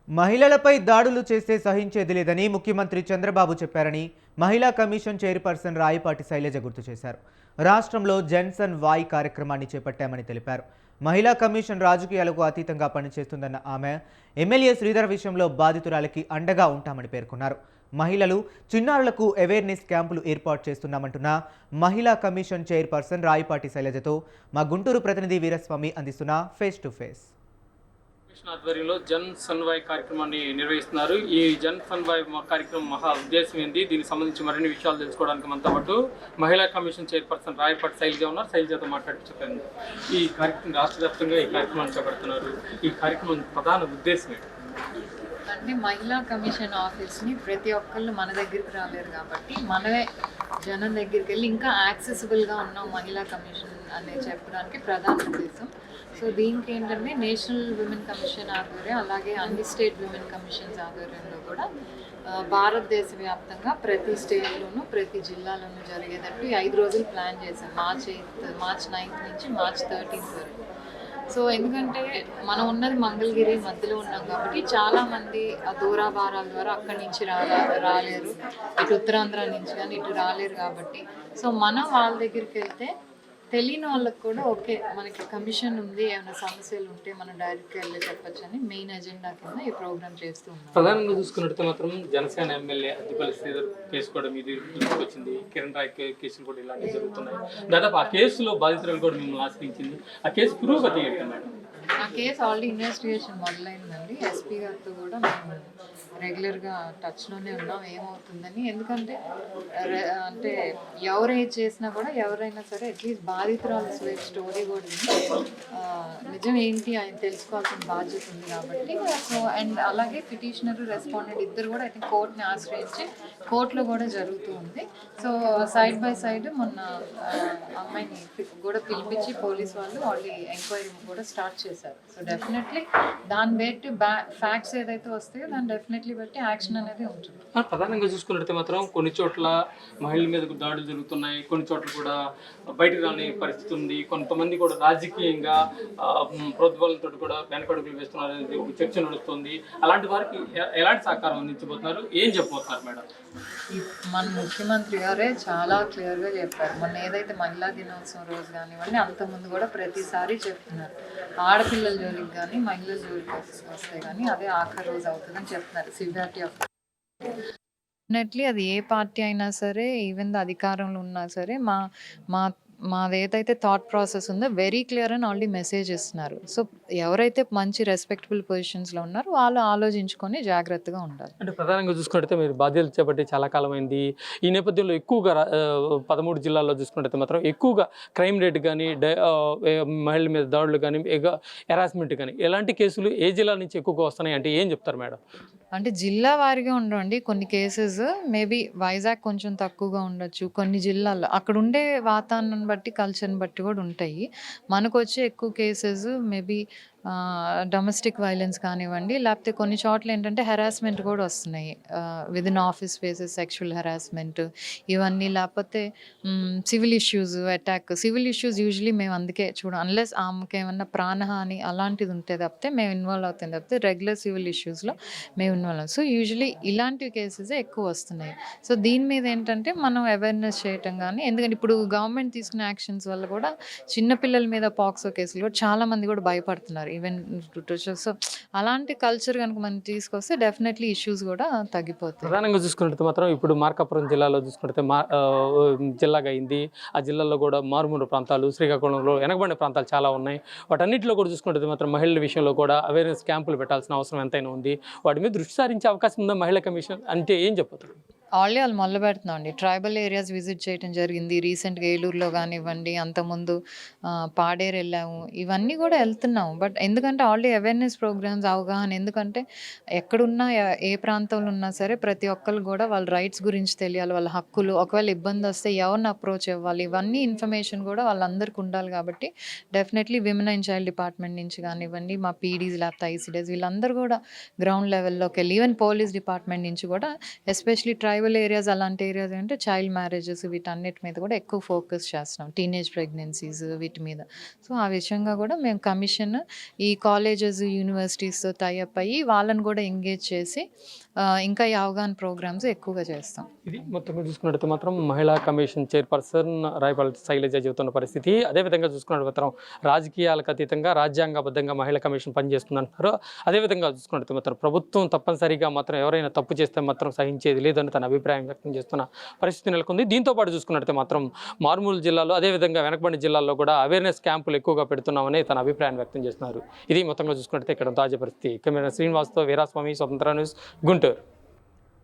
మహిళలపై దాడులు చేస్తే సహించేది లేదని ముఖ్యమంత్రి చంద్రబాబు చెప్పారని మహిళా కమిషన్ చైర్పర్సన్ రాయపాటి శైలజ గుర్తు చేశారు. రాష్ట్రంలో జెన్సన్ వాయ్ కార్యక్రమాన్ని చేపట్టామని తెలిపారు. మహిళా కమిషన్ రాజకీయాలకు అతీతంగా పనిచేస్తుందన్న ఆమె ఎమ్మెల్యే శ్రీధర్ విషయంలో బాధితురాలకి అండగా ఉంటామని పేర్కొన్నారు. మహిళలు, చిన్నారులకు అవేర్నెస్ క్యాంపులు ఏర్పాటు చేస్తున్నామంటున్న మహిళా కమిషన్ చైర్పర్సన్ రాయపాటి శైలజతో మా గుంటూరు ప్రతినిధి వీరస్వామి అందిస్తున్న ఫేస్ టు ఫేస్. ఆధ్వర్యంలో జన్ సన్వాయ్ కార్యక్రమాన్ని నిర్వహిస్తున్నారు. ఈ జన్ సన్వాయ్ కార్యక్రమం మహా ఉద్దేశం ఏంది, దీనికి సంబంధించి మరిన్ని విషయాలు తెలుసుకోవడానికి మనతో పాటు మహిళా కమిషన్ చైర్పర్సన్ రాయపాటి శైలజ ఉన్నారు. శైలజతో మాట్లాడి చెప్పండి, ఈ కార్యక్రమం రాష్ట్ర వ్యాప్తంగా ఈ కార్యక్రమాన్ని చేపడుతున్నారు. ఈ కార్యక్రమం ప్రధాన ఉద్దేశం ఏంటి? అంటే మహిళా కమిషన్ ఆఫీస్ని ప్రతి ఒక్కళ్ళు మన దగ్గరికి రాలేరు కాబట్టి మనమే జనం దగ్గరికి వెళ్ళి ఇంకా యాక్సెసిబుల్గా ఉన్న మహిళా కమిషన్ అనేది చెప్పడానికి ప్రధాన ఉద్దేశం. సో దీనికి ఏంటంటే నేషనల్ విమెన్ కమిషన్ ఆధ్వర్యం, అలాగే అన్ని స్టేట్ విమెన్ కమిషన్స్ ఆధ్వర్యంలో కూడా భారతదేశ వ్యాప్తంగా ప్రతి స్టేట్లోనూ ప్రతి జిల్లాలోనూ జరిగేటట్టు 5 రోజులు ప్లాన్ చేశాం. మార్చ్ 9 నుంచి మార్చ్ 13 వరకు. సో ఎందుకంటే మనం ఉన్నది మంగళగిరి మధ్యలో ఉన్నాం కాబట్టి చాలామంది ఆ దూరాభారాల ద్వారా అక్కడి నుంచి రాలేరు, ఇటు ఉత్తరాంధ్ర నుంచి కానీ ఇటు రాలేరు కాబట్టి సో మనం వాళ్ళ దగ్గరికి వెళ్తే తెలియని వాళ్ళకి కూడా ఓకే మనకి కమిషన్ ఉంది, ఏమైనా సమస్యలు ఉంటే మనం డైరెక్ట్గా వెళ్ళి చెప్పచ్చు అని మెయిన్ ఎజెండా కింద ఈ ప్రోగ్రామ్ చేస్తూ ఉన్నాం. ప్రధానంగా చూసుకున్నట్టు మాత్రం జనసేన ఎమ్మెల్యే అద్దిపల్లి శ్రీధర్ కేసు కూడా మీది వచ్చింది, కిరణ్ రాయ్ కేసులు కూడా ఇలాంటివి జరుగుతున్నాయి. దాదాపు ఆ కేసులో బాధితులు కూడా మిమ్మల్ని ఆశ్రయించింది. ఆ కేసు పురోగతి ఏంటి మేడం? ఆ కేసు ఆల్రెడీ ఇన్వెస్టిగేషన్ మొదలైందండి. ఎస్పీ గారితో కూడా మేము రెగ్యులర్గా టచ్లోనే ఉన్నాం ఏమవుతుందని. ఎందుకంటే అంటే ఎవరేది చేసినా కూడా ఎవరైనా సరే అట్లీస్ట్ బాధితురాలు స్టోరీ కూడా నిజం ఏంటి ఆయన తెలుసుకోవాల్సిన బాధ్యత ఉంది కాబట్టి. సో అండ్ అలాగే పిటిషనర్, రెస్పాండెంట్ ఇద్దరు కూడా ఐ థింక్ కోర్టుని ఆశ్రయించి కోర్టులో కూడా జరుగుతూ ఉంది. సో సైడ్ బై సైడ్ మొన్న అమ్మాయిని కూడా పిలిపించి పోలీస్ వాళ్ళు ఆల్రెడీ ఎంక్వైరీ కూడా స్టార్ట్ చేశారు. సో డెఫినెట్లీ దాన్ని బట్టి ఫ్యాక్ట్స్ ఏదైతే వస్తాయో దాన్ని డెఫినెట్లీ బట్టి యాక్షన్ అనేది ఉంటుంది. ప్రధానంగా చూసుకున్నట్టు మాత్రం కొన్ని చోట్ల మహిళల మీద దాడులు జరుగుతున్నాయి, కొన్ని చోట్ల కూడా బయటకు రాని పరిస్థితి ఉంది. కొంతమంది కూడా రాజకీయంగా ప్రోద్బలంతో కూడా వెనకడుగులు వేస్తున్నారు అనేది ఒక చర్చ నడుస్తుంది. అలాంటి వారికి ఎలాంటి సహకారం అందించబోతున్నారు, ఏం చెప్పబోతున్నారు మేడం? మన ముఖ్యమంత్రి గారే చాలా క్లియర్గా చెప్పారు. మొన్న ఏదైతే మహిళా దినోత్సవం రోజు కానివ్వండి, అంతకుముందు కూడా ప్రతిసారి చెప్తున్నారు ఆడపిల్లల జోలికి కానీ మహిళల జోలికి వస్తే కానీ అదే ఆఖరి రోజు అవుతుందని చెప్తున్నారు. సివియారిటీ ఆఫ్ డెఫినెట్లీ అది ఏ పార్టీ అయినా సరే, ఈవెన్ అధికారంలో ఉన్నా సరే మా మాదేదైతే థాట్ ప్రాసెస్ ఉందో వెరీ క్లియర్ అని ఆల్రెడీ మెసేజ్ ఇస్తున్నారు. సో ఎవరైతే మంచి రెస్పెక్టబుల్ పొజిషన్స్లో ఉన్నారో వాళ్ళు ఆలోచించుకొని జాగ్రత్తగా ఉండాలి. అంటే ప్రధానంగా చూసుకుంటే మీరు బాధ్యతలు చేపట్టి చాలా కాలం అయింది. ఈ నేపథ్యంలో ఎక్కువగా 13 జిల్లాల్లో చూసుకుంటే మాత్రం ఎక్కువగా క్రైమ్ రేట్ కానీ మహిళల మీద దాడులు కానీ హెరాస్మెంట్ కానీ ఎలాంటి కేసులు ఏ జిల్లా నుంచి ఎక్కువగా వస్తున్నాయి అంటే ఏం చెప్తారు మేడం? అంటే జిల్లా వారిగా ఉండవండి. కొన్ని కేసెస్ మేబీ వైజాగ్ కొంచెం తక్కువగా ఉండొచ్చు, కొన్ని జిల్లాల్లో అక్కడ ఉండే వాతావరణం బట్టి కల్చర్ని బట్టి కూడా ఉంటాయి. మనకు వచ్చే ఎక్కువ కేసెస్ మేబీ డొమెస్టిక్ వైలెన్స్ కానివ్వండి, లేకపోతే కొన్ని చోట్ల ఏంటంటే హెరాస్మెంట్ కూడా వస్తున్నాయి. Within office spaces sexual harassment ఇవన్నీ, లేకపోతే civil issues attack. Civil issues usually మేము అందుకే అన్లెస్ ఆమెకి ఏమన్నా ప్రాణహాని అలాంటిది ఉంటే తప్పితే మేము ఇన్వాల్వ్ అవుతాం తప్పితే రెగ్యులర్ సివిల్ ఇష్యూస్లో మేము ఇన్వాల్వ్. సో యూజువలీ ఇలాంటి కేసెస్ ఎక్కువ వస్తున్నాయి. సో దీని మీద ఏంటంటే మనం అవేర్నెస్ చేయటం కానీ, ఎందుకంటే ఇప్పుడు గవర్నమెంట్ తీసుకునే యాక్షన్స్ వల్ల కూడా చిన్నపిల్లల మీద పాక్సో కేసులు కూడా చాలామంది కూడా భయపడుతున్నారు. ఈవెన్ సో అలాంటి కల్చర్ కనుక మనం తీసుకొస్తే డెఫినెట్లీ ఇష్యూస్ కూడా తగ్గిపోతాయి. ప్రధానంగా చూసుకుంటే మాత్రం ఇప్పుడు మార్కాపురం జిల్లాలో చూసుకుంటే జిల్లాగా అయింది. ఆ జిల్లాలో కూడా మారుమూల ప్రాంతాలు, శ్రీకాకుళంలో వెనకబడిన ప్రాంతాలు చాలా ఉన్నాయి. వాటన్నిటిలో కూడా చూసుకుంటే మాత్రం మహిళల విషయంలో కూడా అవేర్నెస్ క్యాంపులు పెట్టాల్సిన అవసరం ఎంతైనా ఉంది. వాటి మీద దృష్టి సారించే అవకాశం ఉందా మహిళా కమిషన్ అంటే ఏం చెప్తారు? ఆల్రెడీ వాళ్ళు మొదలు పెడుతున్నాం అండి. ట్రైబల్ ఏరియాస్ విజిట్ చేయడం జరిగింది రీసెంట్గా, ఏలూరులో కానివ్వండి, అంతకుముందు పాడేరు వెళ్ళాము, ఇవన్నీ కూడా వెళ్తున్నాము. బట్ ఎందుకంటే ఆల్రెడీ అవేర్నెస్ ప్రోగ్రామ్స్, అవగాహన. ఎందుకంటే ఎక్కడున్నా ఏ ప్రాంతంలో ఉన్నా సరే ప్రతి ఒక్కరు కూడా వాళ్ళ రైట్స్ గురించి తెలియాలి, వాళ్ళ హక్కులు, ఒకవేళ ఇబ్బంది వస్తే ఎవరిని అప్రోచ్ అవ్వాలి, ఇవన్నీ ఇన్ఫర్మేషన్ కూడా వాళ్ళందరికీ ఉండాలి. కాబట్టి definitely women and child department నుంచి కానివ్వండి, మా పీడీస్ లేకపోతే ఐసీడీస్ వీళ్ళందరూ కూడా గ్రౌండ్ లెవెల్లోకి వెళ్ళి, ఈవెన్ పోలీస్ డిపార్ట్మెంట్ నుంచి కూడా ఎస్పెషలీ ట్రైబల్ ట్రైబల్ ఏరియాస్ అలాంటి ఏరియాస్ అంటే చైల్డ్ మ్యారేజెస్ వీటన్నిటి మీద కూడా ఎక్కువ ఫోకస్ చేస్తున్నాం, టీనేజ్ ప్రెగ్నెన్సీస్ వీటి మీద. సో ఆ విషయంగా కూడా మేము కమిషన్ ఈ కాలేజెస్ యూనివర్సిటీస్తో టైఅప్ అయ్యి వాళ్ళని కూడా ఎంగేజ్ చేసి ఇంకా ఈ అవగాహన ప్రోగ్రామ్స్ ఎక్కువగా చేస్తాం. ఇది మొత్తంగా చూసుకున్నట్టు మాత్రం మహిళా కమిషన్ చైర్పర్సన్ రాయపాటి శైలజ చెబుతున్న పరిస్థితి. అదేవిధంగా చూసుకున్నట్టు మాత్రం రాజకీయాలకు అతీతంగా రాజ్యాంగబద్ధంగా మహిళా కమిషన్ పనిచేస్తుందంటున్నారు. అదేవిధంగా చూసుకున్నట్టు మాత్రం ప్రభుత్వం తప్పనిసరిగా మాత్రం ఎవరైనా తప్పు చేస్తే మాత్రం సహించేది లేదని తన అభిప్రాయం వ్యక్తం చేస్తున్న పరిస్థితి నెలకొంది. దీంతో పాటు చూసుకున్నట్టు మాత్రం మారుమూల జిల్లాలో అదేవిధంగా వెనకబడిన జిల్లాల్లో కూడా అవేర్నెస్ క్యాంపులు ఎక్కువగా పెడుతున్నామని తన అభిప్రాయం వ్యక్తం చేస్తున్నారు. ఇది మొత్తంగా చూసుకున్నట్టు ఇక్కడ తాజా పరిస్థితి. కెమెరా శ్రీనివాస్తో వీరాస్వామి, స్వతంత్ర న్యూస్, గుంటూరు.